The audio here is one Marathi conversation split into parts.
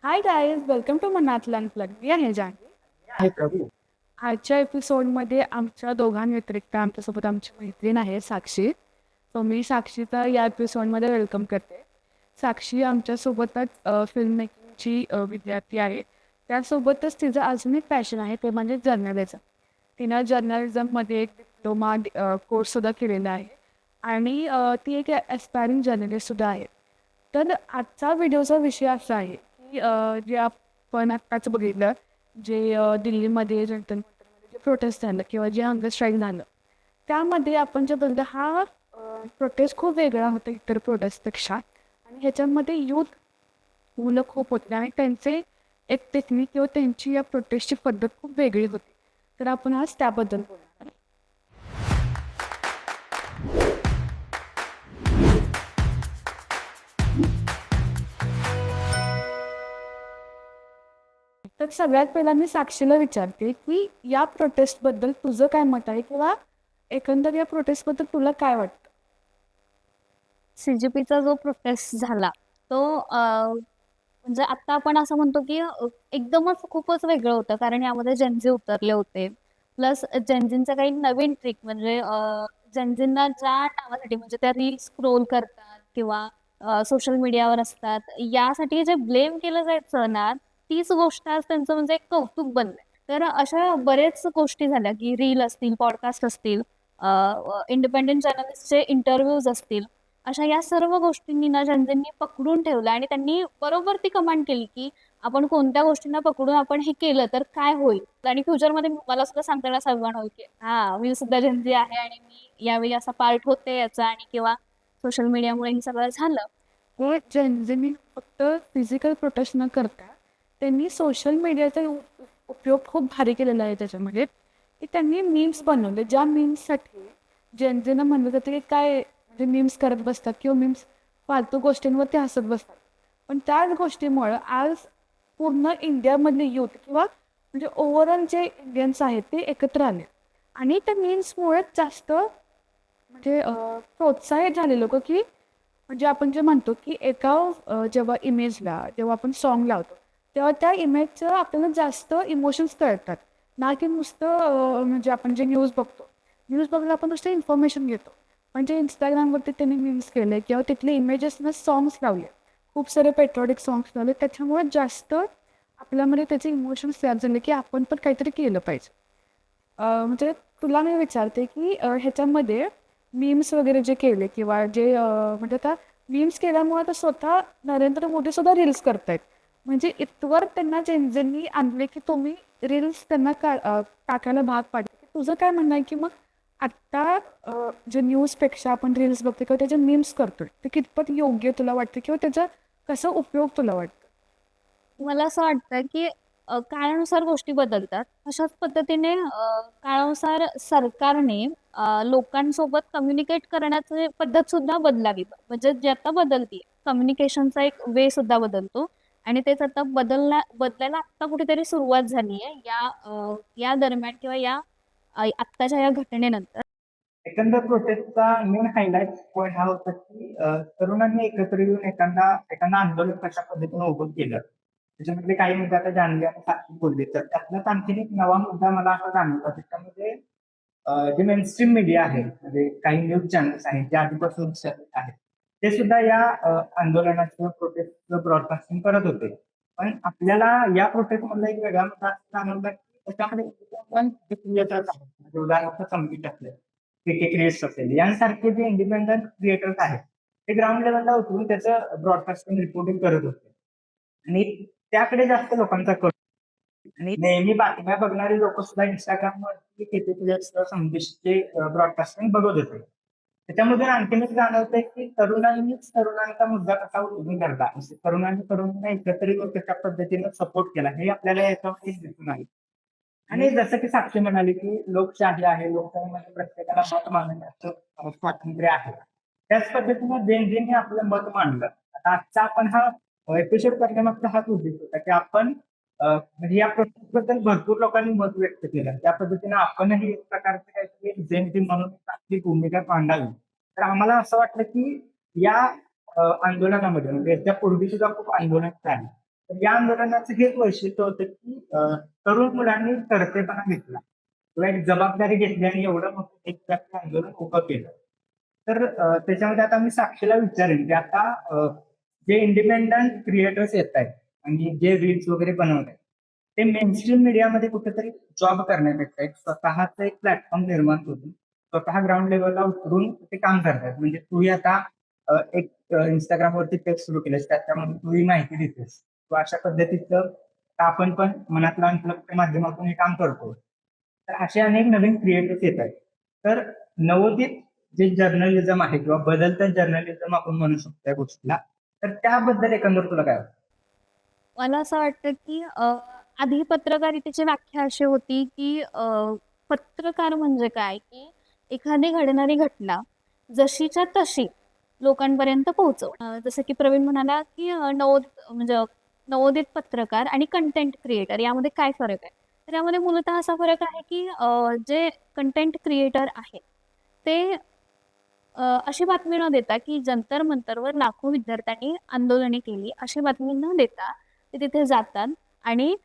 हाय गाईज, वेलकम टू मनातला अनप्लग. मी आहे जान्हवी. आहे प्रभू. आजच्या एपिसोडमध्ये आमच्या दोघांव्यतिरिक्त आमच्यासोबत आमची मैत्रीण आहे साक्षी. सो मी साक्षीचा या एपिसोडमध्ये वेलकम करते. साक्षी आमच्यासोबतच फिल्म मेकिंगची विद्यार्थी आहे. त्यासोबतच तिचं अजून एक पॅशन आहे, ते म्हणजे जर्नलिझम. तिनं जर्नलिझममध्ये एक डिप्लोमा कोर्ससुद्धा केलेला आहे आणि ती एक ॲस्पायरिंग जर्नलिस्टसुद्धा आहे. तर आजचा व्हिडिओचा विषय असा आहे की जे आपण आत्ताच बघितलं, जे दिल्लीमध्ये जनता मंतरमध्ये जे प्रोटेस्ट झालं किंवा जे हंगर स्ट्राईक झालं, त्यामध्ये आपण जे बघितलं हा प्रोटेस्ट खूप वेगळा होता इतर प्रोटेस्टपेक्षा. आणि ह्याच्यामध्ये यूथ मुलं खूप होते आणि त्यांचे एक टेक्निक किंवा त्यांची या प्रोटेस्टची पद्धत खूप वेगळी होती. तर आपण आज त्याबद्दल बोलणार. तर सगळ्यात पहिला मी साक्षीला विचारते की या प्रोटेस्टबद्दल तुझं काय मत आहे किंवा एकंदर या प्रोटेस्टबद्दल तुला काय वाटतं? सीजेपीचा जो प्रोटेस्ट झाला तो म्हणजे आता आपण असं म्हणतो की एकदमच खूपच वेगळं होतं कारण यामध्ये जेनझी उतरले होते. प्लस जेनझींचं काही नवीन ट्रिक म्हणजे जेनझींना ज्या नावासाठी म्हणजे त्या रील स्क्रोल करतात किंवा सोशल मीडियावर असतात यासाठी जे ब्लेम केलं जायचं ना, तीच गोष्ट आज त्यांचं म्हणजे एक कौतुक बनलंय. तर अशा बरेच गोष्टी झाल्या की रील असतील, पॉडकास्ट असतील, इंडिपेंडेंट जर्नलिस्टचे इंटरव्ह्यूज असतील. अशा या सर्व गोष्टींनी ना जनतेंनी पकडून ठेवलं आणि त्यांनी बरोबर ती कमांड केली की आपण कोणत्या गोष्टींना पकडून आपण हे केलं तर काय होईल आणि फ्युचरमध्ये मला सुद्धा सांगता येण्यास अभिमान होईल की हा मी सुद्धा जनजी आहे आणि मी यावेळी असा पार्ट होते याचा आणि किंवा सोशल मीडियामुळे हे सगळं झालं. व ज्यांनी फक्त फिजिकल प्रोटेस्ट न करता त्यांनी सोशल मीडियाचा उपयोग खूप भारी केलेला आहे त्याच्यामध्ये, की त्यांनी मीम्स बनवले ज्या मीम्ससाठी ज्यांना म्हणलं जातं की काय म्हणजे मीम्स करत बसतात किंवा मीम्स फालतू गोष्टींवरती हसत बसतात. पण त्याच गोष्टीमुळं आज पूर्ण इंडियामधले यूथ किंवा म्हणजे ओव्हरऑल जे इंडियन्स आहेत ते एकत्र आले आणि त्या मीम्समुळेच जास्त म्हणजे प्रोत्साहित झाले लोक की म्हणजे आपण जे म्हणतो की एका जेव्हा इमेजला जेव्हा आपण सॉन्ग लावतो तेव्हा त्या इमेजचं आपल्याला जास्त इमोशन्स कळतात, ना की नुसतं म्हणजे आपण जे न्यूज बघायला आपण नुसतं इन्फॉर्मेशन घेतो. म्हणजे इंस्टाग्रामवरती त्यांनी मीम्स केले किंवा तिथले इमेजेसना सॉंग्स लावले, खूप सारे पेट्रोटिक सॉंग्स लावले, त्याच्यामुळे जास्त आपल्यामध्ये त्याचे इमोशन्स तयार झाले की आपण पण काहीतरी केलं पाहिजे. म्हणजे तुला मी विचारते की ह्याच्यामध्ये मीम्स वगैरे जे केले किंवा जे म्हणजे आता मीम्स केल्यामुळे आता स्वतः नरेंद्र मोदी सुद्धा रील्स करतायत. म्हणजे इथवर त्यांना ज्यांनी आणले की तुम्ही रील्स त्यांना टाकायला भाग पाडले. की तुझं काय म्हणणं आहे की मग आत्ता जे न्यूजपेक्षा आपण रील्स बघतो किंवा त्याचे मीम्स करतोय ते कितपत योग्य तुला वाटतं किंवा त्याचा कसा उपयोग तुला वाटतं? मला असं वाटतं की काळानुसार गोष्टी बदलतात. अशाच पद्धतीने काळानुसार सरकारने लोकांसोबत कम्युनिकेट करण्याची पद्धत सुद्धा बदलावी. म्हणजे जे आता बदलतीये कम्युनिकेशनचा एक वे सुद्धा बदलतो आणि तेच आता बदलायला आता कुठेतरी सुरुवात झाली आहे या दरम्यान किंवा आत्ताच्या या घटनेनंतर. एकंदर प्रोटेस्टचा मेन हायलाइट पॉईंट हा होता की तरुणांनी एकत्र येऊन एखादा आंदोलन कशा पद्धतीने उभं केलं. त्याच्यामध्ये काही मुद्दे आता जाणले आणि साक्षी बोलले, तर त्यातलाच आणखीन एक नवा मुद्दा मला असा जाणवला. त्याच्यामध्ये जे मेनस्ट्रीम मीडिया आहे, म्हणजे काही न्यूज चॅनल्स आहेत जे आधीपासून चालत आहेत, ते सुद्धा या आंदोलनाचं प्रोटेस्टचं ब्रॉडकास्टिंग करत होते. पण आपल्याला या प्रोटेस्ट मधला एक वेगळा मुद्दा असा जाणवला की त्याच्यामध्ये पण क्रिएटर्स आहेत, म्हणजे उदाहरणार्थ संगीत असले, क्रिएट्स असेल, यांसारखे जे इंडिपेंडंट क्रिएटर्स आहेत ते ग्राउंड लेवलला उतरून त्याचं ब्रॉडकास्टिंग रिपोर्टिंग करत होते आणि त्याकडे जास्त लोकांचा कल. आणि नेहमी बातम्या बघणारे लोक सुद्धा इंस्टाग्रामवरती संदेशचे ब्रॉडकास्टिंग बघत होते. त्याच्यामध्ये आणखीन एक जाणवतंय की तरुणांनीच तरुणांचा मुद्दा कसा उभा करता, तरुणांनी तरुणांना एकत्रित होऊन कशा पद्धतीने सपोर्ट केला हे आपल्याला याच्यामध्ये दिसून आले. आणि जसं की साक्षी म्हणाली की लोकशाही आहे, लोकशाहीमध्ये प्रत्येकाला मत मांडण्याचं स्वातंत्र्य आहे. त्याच पद्धतीने जेन आपलं मत मांडलं. आता आजचा आपण हा एपिसोड करण्यामागचा हाच उद्देश होता की आपण म्हणजे या बद्दल भरपूर लोकांनी मत व्यक्त केलं. त्या पद्धतीने आपणही एक प्रकारचे काहीतरी जेन म्हणून आपली भूमिका मांडावी. तर आम्हाला असं वाटलं की या आंदोलनामध्ये म्हणजे याच्या पूर्वी सुद्धा खूप आंदोलन झाली. तर या आंदोलनाचं हेच वैशिष्ट्य होतं की तरुण मुलांनी तरतेपणा घेतला किंवा एक जबाबदारी घेतली आणि एवढं मोठं एक प्रकारचं आंदोलन उभं केलं. तर त्याच्यामध्ये आता मी साक्षीला विचारेन की आता जे इंडिपेंडंट क्रिएटर्स येत आहेत आणि जे रील्स वगैरे बनवत आहेत ते मेनस्ट्रीम मीडियामध्ये कुठेतरी जॉब करण्यापेक्षा एक स्वतःच एक प्लॅटफॉर्म निर्माण करून स्वतः ग्राउंड लेवलला उतरून ते काम करतात. म्हणजे तूही आता एक इंस्टाग्रामवरती पेज सुरू केलेस त्याच्यामध्ये तूही माहिती देतेस. तू अशा पद्धतीचं आपण पण मनातलं अनप्लगच्या माध्यमातून हे काम करतो. तर असे अनेक नवीन क्रिएटर्स येत आहेत. तर नवोदित जे जर्नलिझम आहे किंवा बदलतं जर्नलिझम आपण म्हणू शकतो त्या गोष्टीला. तर त्याबद्दल एकंदर तुला काय वाटतं? मला असं वाटतं की आधी पत्रकारितेची व्याख्या अशी होती की पत्रकार म्हणजे काय की एखादी घडणारी घटना जशीच्या तशी लोकांपर्यंत पोहोचव. जसं की प्रवीण म्हणाला की म्हणजे नवोदित पत्रकार आणि कंटेंट क्रिएटर यामध्ये काय फरक आहे. तर यामध्ये मूलतः असा फरक आहे की जे कंटेंट क्रिएटर आहे ते अशी बातमी न देता की जंतर मंतरवर लाखो विद्यार्थ्यांनी आंदोलने केली अशी बातमी न देता ते तिथे जातात आणि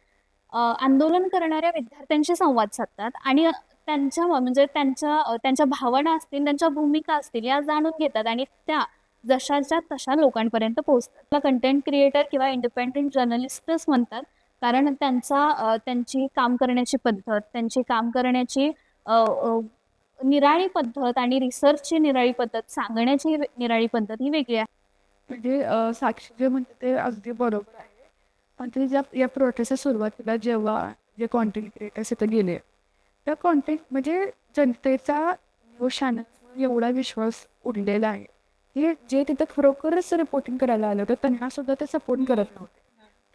आंदोलन करणाऱ्या विद्यार्थ्यांशी संवाद साधतात आणि म्हणजे त्यांच्या भावना असतील त्यांच्या भूमिका असतील या जाणून घेतात आणि त्या जशाच्या तशा लोकांपर्यंत पोहोचतात. त्याला कंटेंट क्रिएटर किंवा इंडिपेंडंट जर्नलिस्टच म्हणतात कारण त्यांची काम करण्याची पद्धत त्यांची काम करण्याची निराळी पद्धत आणि रिसर्चची निराळी पद्धत सांगण्याची निराळी पद्धत ही वेगळी आहे. म्हणजे साक्षी जे म्हणते ते अगदी बरोबर आहे. पण ते या प्रोटेस्टच्या सुरुवातीला जेव्हा जे कॉन्टेंट क्रिएटर्स इथं गेले त्या कॉन्टेंट म्हणजे जनतेचा न्यूज चॅनल्सवर एवढा विश्वास उडलेला आहे की जे तिथं खरोखरच रिपोर्टिंग करायला आलं होतं त्यांना सुद्धा ते सपोर्ट करत नव्हते.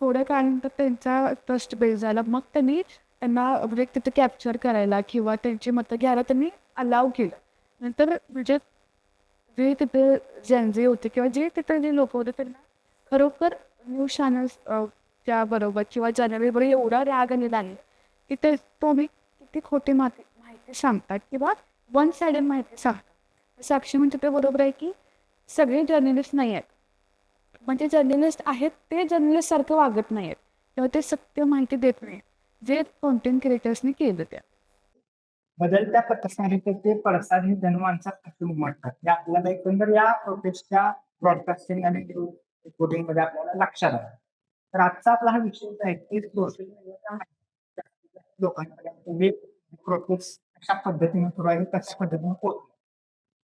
थोड्या काळानंतर त्यांचा ट्रस्ट बेस झाला. मग त्यांना म्हणजे तिथे कॅप्चर करायला किंवा त्यांची मतं घ्यायला त्यांनी अलाव केलं. नंतर म्हणजे जे तिथे जनजे होते किंवा जे तिथे जे लोक होते त्यांना खरोखर न्यूज चॅनल्स त्याबरोबर किंवा जर्नलिस्टबरोबर एवढा राग आलेला आहे की तुम्ही किती खोटी माहिती सांगतात किंवा वन साइडेड माहिती सांगतात. साक्षी म्हणते ते बरोबर आहे की सगळे जर्नलिस्ट नाही आहेत. म्हणजे जर्नलिस्ट आहेत ते जर्नलिस्ट सारखं वागत नाही आहेत किंवा ते सत्य माहिती देत नाही जे कॉन्टेंट क्रिएटर्सनी केलं त्या. बदलत्या पत्रकारितेचे पडसाद हे जनमानसात कसे उमटतात हे आपल्याला एकंदर या प्रोटेस्टच्या ब्रॉडकास्टिंग आणि न्यूज रिपोर्टिंग मध्ये आपल्याला लक्षात आलं. तर आजचा आपला हा विषय आहे की सोशल मीडियाच्या लोकांपर्यंत प्रोटेस्ट कशा पद्धतीने सुरू आहे कशा पद्धतीने पोहोचले.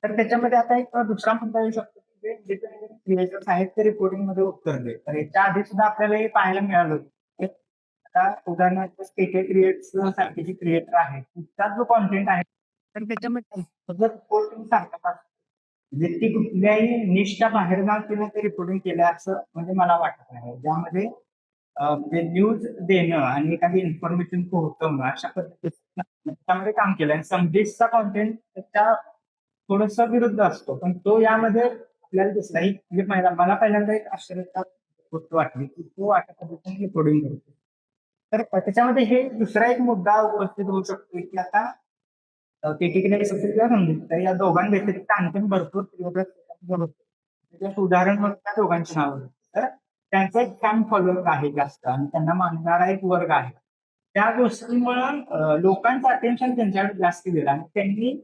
तर त्याच्यामध्ये आता एक दुसरा मुद्दा येऊ शकतो की जे इंडिपेंडंट क्रिएटर्स आहेत ते रिपोर्टिंग मध्ये उतरले. तर याच्या आधी सुद्धा आपल्याला हे पाहायला मिळालं की आता उदाहरणार्थ स्केटे क्रिएट्स सारखे जे क्रिएटर आहेत त्यांचा जो कॉन्टेंट आहे तर त्याच्यामध्ये सगळं रिपोर्टिंग सारखं असतं. म्हणजे ती कुठल्याही निष्ठा बाहेर जाऊन तिने ते रिपोर्टिंग केलं असं म्हणजे मला वाटत नाही. ज्यामध्ये म्हणजे न्यूज देणं आणि काही इन्फॉर्मेशन पोहोचवणं अशा पद्धतीने त्यामध्ये काम केलं आणि समजेसचा कॉन्टेंट त्याच्या थोडस विरुद्ध असतो. पण तो यामध्ये आपल्याला दिसला म्हणजे मला पहिल्यांदा एक आश्चर्याची गोष्ट वाटली की तो अशा पद्धतीने रिपोर्टिंग करतो. तर त्याच्यामध्ये हे दुसरा एक मुद्दा उपस्थित होऊ शकतो की आता किंवा समजून तर या दोघांव्यतिरिक्त आणखी भरपूर उदाहरण म्हणून त्या दोघांची नाव तर त्यांचा एक फॅन फॉलोअर आहे जास्त आणि त्यांना मानणारा एक वर्ग आहे. त्या गोष्टीमुळे लोकांचं अटेन्शन त्यांच्याकडे जास्त दिलं आणि त्यांनी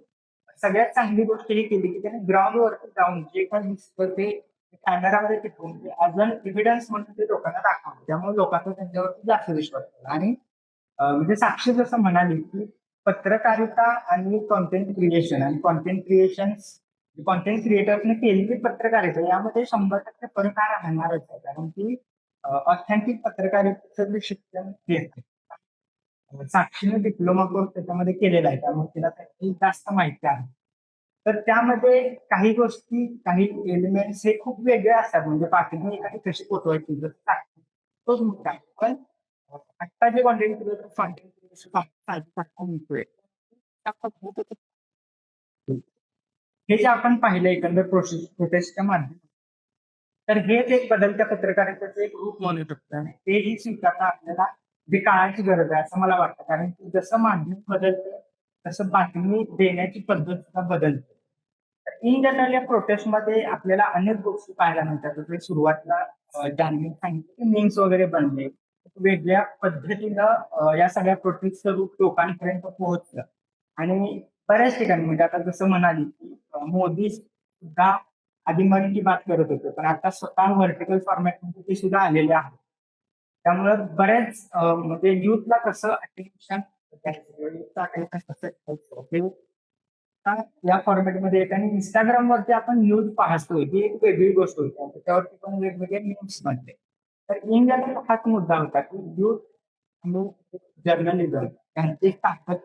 सगळ्यात चांगली गोष्ट ही केली की त्यांनी ग्राउंडवरती जाऊन जे काही दिसतं ते कॅमेरामध्ये टिकवून अजून एव्हिडन्स म्हणून ते लोकांना दाखवलं. त्यामुळे लोकांचा त्यांच्यावरती जास्त विश्वास झाला आणि म्हणजे साक्षी जसं म्हणाली की पत्रकारिता आणि कॉन्टेंट क्रिएशन आणि कॉन्टेंट क्रिएटर्सने केलेली पत्रकारिता यामध्ये 100% फरक हा राहणारच आहे. कारण की ऑथेंटिक पत्रकारितेचं जे शिक्षण घेत साक्षीने डिप्लोमा कोर्स त्याच्यामध्ये केलेला आहे त्यामुळे तिला त्याची जास्त माहिती आहे. तर त्यामध्ये काही गोष्टी काही एलिमेंट्स हे खूप वेगळे असतात. म्हणजे बाकीने एखादी कशी पोचवायची जसं साक्षी तोच मुद्दा आहे. पण आता जे कॉन्टेंट म्हणतोय हे जे आपण पाहिलं एकंदर प्रोटेस्टच्या माध्यमातून तर हेच एक बदलत्या पत्रकारितेचं एक रूप म्हणू शकतं आणि तेही स्वीकारता आपल्याला जी काळाची गरज आहे असं मला वाटतं. कारण की जसं माध्यम बदलतं तसं बातमी देण्याची पद्धत सुद्धा बदलते. इन जनरल या प्रोटेस्टमध्ये आपल्याला अनेक गोष्टी पाहायला मिळतात. जसं सुरुवातीला ज्यांनी सांगितलं मीम्स वगैरे बनले वेगळ्या पद्धतीनं या सगळ्या प्रोटेस्टचं रूप लोकांपर्यंत पोहोचलं आणि बऱ्याच ठिकाणी म्हणजे आता जसं म्हणाली की मोदी सुद्धा आधी मन की बात करत होते पण आता स्वतः व्हर्टिकल फॉर्मॅटमध्ये ते सुद्धा आलेले आहेत. त्यामुळं बऱ्याच म्हणजे युथला कसं अटेन्शन या फॉर्मॅटमध्ये येत आणि इंस्टाग्रामवरती आपण न्यूज पाहतोय ही एक वेगळी गोष्ट होती आणि त्याच्यावरती पण वेगवेगळे न्यूज बनते. तर इंडियाचा हाच मुद्दा होता की युथ जर्नलिझम यांची ताकद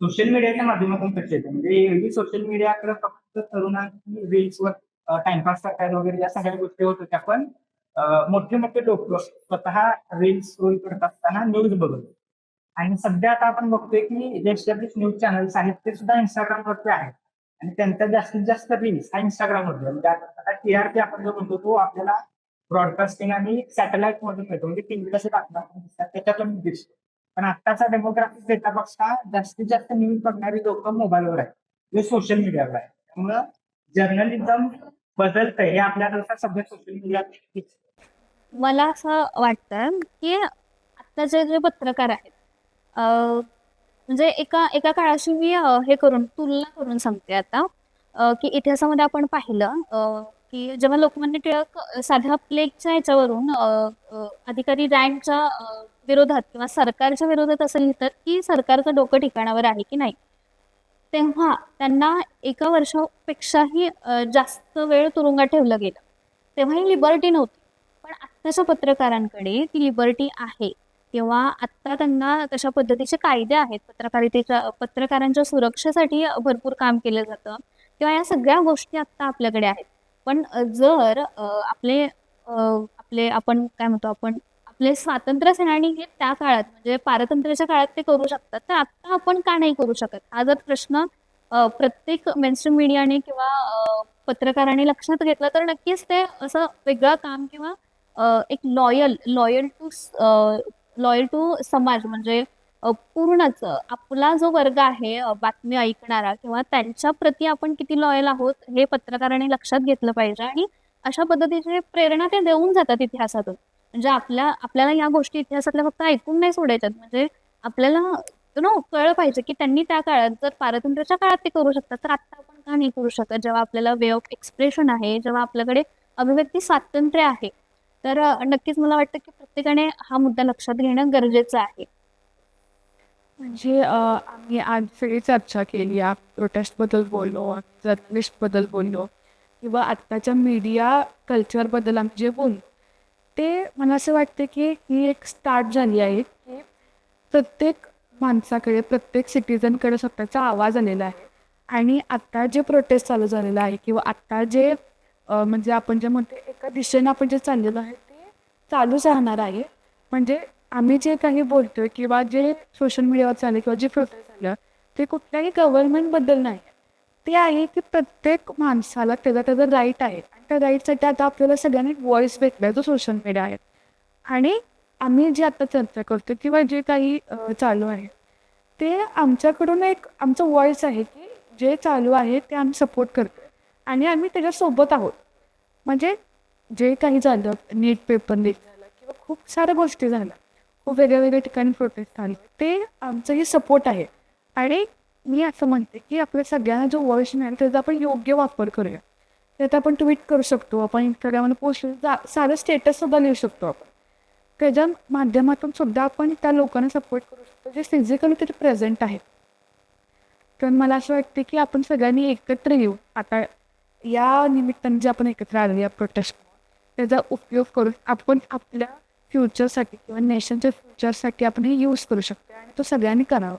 सोशल मीडियाच्या माध्यमातून कशी येते म्हणजे एरवी सोशल मीडियाकडे फक्त तरुणांची रील्सवर टाइमपास करतायत वगैरे या सगळ्या गोष्टी होत होत्या पण मोठे मोठे लोक स्वतः रील्स स्क्रोल करत असताना न्यूज बघत आणि सध्या आता आपण बघतोय की जे एस्टॅब्लिश न्यूज चॅनल्स आहेत ते सुद्धा इंस्टाग्रामवरती आहेत आणि त्यांचा जास्तीत जास्त रील्स हा इंस्टाग्रामवरती म्हणजे आता टीआरपी आपण जो म्हणतो तो आपल्याला ब्रॉडकास्टिंग आणि सॅटेलाइट मधून मिळतो म्हणजे टीव्ही कसे बातम्या दिसतात त्याच्यातून दिसतो पण आत्ताचा डेमोग्राफिक डेटा बघता जास्तीत जास्त न्यूज बघणारी लोक मोबाईलवर आहेत जे सोशल मीडियावर आहे त्यामुळं जर्नलिझम बदलतंय हे आपल्याला सध्या सोशल मीडिया मला असं वाटतं की आत्ताचे जे पत्रकार आहेत म्हणजे एका एका काळाशी मी हे करून तुलना करून सांगते आता की इतिहासामध्ये आपण पाहिलं की जेव्हा लोकमान्य टिळक साध्या प्लेगच्या ह्याच्यावरून अधिकारी रँकच्या विरोधात किंवा सरकारच्या विरोधात असं लिहितात की सरकारचं डोकं ठिकाणावर आहे की नाही तेव्हा त्यांना एका वर्षापेक्षाही जास्त वेळ तुरुंगात ठेवलं गेलं तेव्हा ही लिबर्टी नव्हती पण आत्ताच्या पत्रकारांकडे ती लिबर्टी आहे किंवा आत्ता त्यांना तशा पद्धतीचे कायदे आहेत पत्रकारांच्या सुरक्षेसाठी भरपूर काम केलं जातं किंवा या सगळ्या गोष्टी आत्ता आपल्याकडे आहेत पण जर आपले आपण काय म्हणतो आपण आपले स्वातंत्र्य सेनानी हे त्या काळात म्हणजे पारतंत्र्याच्या काळात ते करू शकतात तर आत्ता आपण का नाही करू शकत हा जर प्रश्न प्रत्येक मेनस्ट्रीम मीडियाने किंवा पत्रकारांनी लक्षात घेतला तर नक्कीच ते असं वेगळं काम किंवा एक लॉयल टू समाज म्हणजे पूर्णच आपला जो वर्ग आहे बातमी ऐकणारा किंवा त्यांच्या प्रती आपण किती लॉयल आहोत हे पत्रकारांनी लक्षात घेतलं पाहिजे आणि अशा पद्धतीची प्रेरणा ते देऊन जातात इतिहासातून म्हणजे आपल्याला या गोष्टी इतिहासातल्या फक्त ऐकून नाही सोडायच्यात म्हणजे आपल्याला कळलं पाहिजे की त्यांनी त्या काळात जर पारतंत्र्याच्या काळात ते करू शकतात तर आता आपण का नाही करू शकत जेव्हा आपल्याला वे ऑफ एक्सप्रेशन आहे जेव्हा आपल्याकडे अभिव्यक्ती स्वातंत्र्य आहे तर नक्कीच मला वाटतं की प्रत्येकाने हा मुद्दा लक्षात घेणं गरजेचं आहे. म्हणजे आम्ही आज सगळी चर्चा केली या प्रोटेस्टबद्दल बोललो जर्नलिस्टबद्दल बोललो किंवा आत्ताच्या मीडिया कल्चरबद्दल आम्ही जे बोललो ते मला असं वाटतं की ही एक स्टार्ट झाली आहे की प्रत्येक माणसाकडे प्रत्येक सिटिझनकडे स्वतःचा आवाज आलेला आहे आणि आत्ता जे प्रोटेस्ट चालू झालेलं आहे किंवा आत्ता जे म्हणजे आपण जे म्हणतो एका दिशेनं आपण जे चाललेलं आहे ते चालूच राहणार आहे म्हणजे आम्ही जे काही बोलतोय किंवा जे सोशल मीडियावर चाललं किंवा जे प्रोटेस्ट झालं ते कुठल्याही गव्हर्नमेंटबद्दल नाही ते आहे की प्रत्येक माणसाला त्याचा राईट आहे आणि त्या राईटसाठी आता आपल्याला सगळ्यांना एक व्हॉइस भेटला जो सोशल मीडिया आहे आणि आम्ही जे आता चर्चा करतो किंवा जे काही चालू आहे ते आमच्याकडून एक आमचं व्हॉइस आहे की जे चालू आहे ते आम्ही सपोर्ट करतो आणि आम्ही त्याच्यासोबत आहोत म्हणजे जे काही झालं नीट पेपर लीक झालं किंवा खूप साऱ्या गोष्टी झाल्या खूप वेगळ्या ठिकाणी प्रोटेस्ट झाले ते आमचंही सपोर्ट आहे आणि मी असं म्हणते की आपल्या सगळ्यांना जो व्हॉइस मिळेल त्याचा आपण योग्य वापर करूया त्यात आपण ट्विट करू शकतो आपण इंस्टाग्रामला पोस्ट सारं स्टेटससुद्धा लिहू शकतो आपण त्याच्या माध्यमातून सुद्धा आपण त्या लोकांना सपोर्ट करू शकतो जे फिजिकली तिथे प्रेझेंट आहेत तर मला असं वाटते की आपण सगळ्यांनी एकत्र येऊ आता या निमित्ताने जे आपण एकत्र आलो या प्रोटेस्ट त्याचा उपयोग करून आपण आपल्या फ्युचरसाठी किंवा नेशनच्या फ्युचरसाठी आपण हे यूज करू शकतो आणि तो सगळ्यांनी करावा